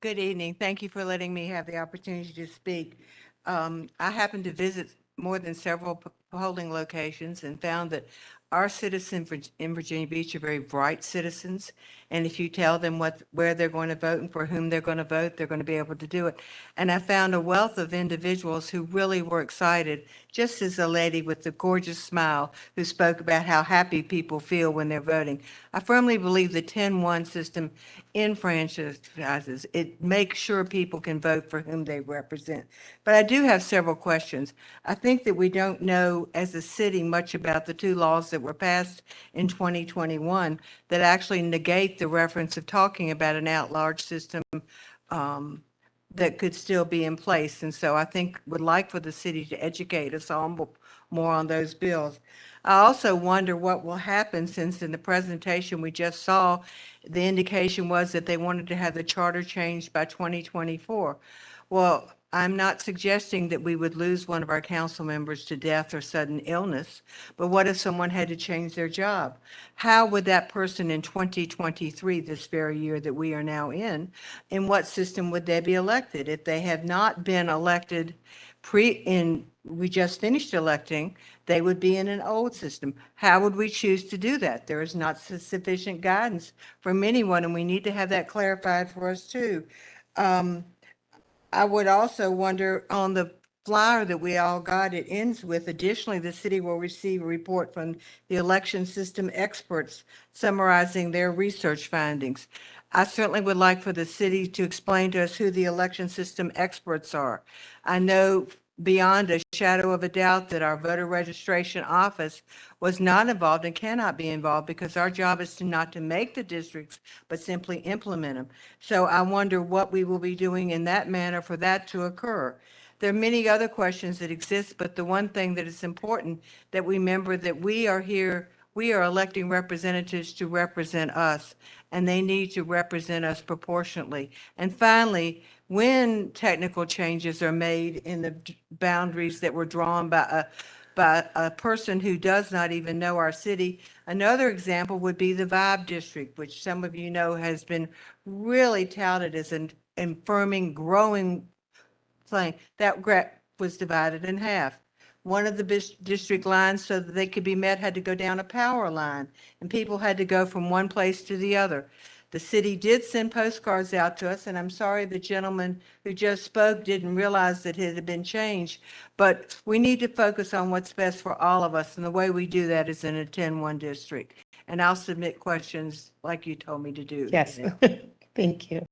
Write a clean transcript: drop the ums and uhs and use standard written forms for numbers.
Good evening. Thank you for letting me have the opportunity to speak. I happened to visit more than several polling locations and found that our citizens in Virginia Beach are very bright citizens. And if you tell them where they're going to vote and for whom they're going to vote, they're going to be able to do it. And I found a wealth of individuals who really were excited, just as a lady with the gorgeous smile who spoke about how happy people feel when they're voting. I firmly believe the 10-1 system enfranchises. It makes sure people can vote for whom they represent. But I do have several questions. I think that we don't know as a city much about the two laws that were passed in 2021 that actually negate the reference of talking about an at-large system um, that could still be in place. And so I think would like for the city to educate us on more on those bills. I also wonder what will happen, since in the presentation we just saw, the indication was that they wanted to have the charter changed by 2024. Well, I'm not suggesting that we would lose one of our council members to death or sudden illness, but what if someone had to change their job? How would that person in 2023, this very year that we are now in what system would they be elected? If they have not been elected we just finished electing, they would be in an old system. How would we choose to do that? There is not sufficient guidance from anyone, and we need to have that clarified for us too. I would also wonder, on the flyer that we all got, it ends with, additionally, the city will receive a report from the election system experts summarizing their research findings. I certainly would like for the city to explain to us who the election system experts are. I know beyond a shadow of a doubt that our voter registration office was not involved and cannot be involved, because our job is not to make the districts, but simply implement them. So I wonder what we will be doing in that manner for that to occur. There are many other questions that exist, but the one thing that is important that we remember that we are here, we are electing representatives to represent us, and they need to represent us proportionately. And finally, when technical changes are made in the boundaries that were drawn by a person who does not even know our city. Another example would be the Vibe District, which some of you know has been really touted as an affirming, growing thing. That was divided in half. One of the district lines, so that they could be met, had to go down a power line, and people had to go from one place to the other. The city did send postcards out to us, and I'm sorry the gentleman who just spoke didn't realize that it had been changed. But we need to focus on what's best for all of us, and the way we do that is in a 10-1 district. And I'll submit questions like you told me to do. Yes, thank you.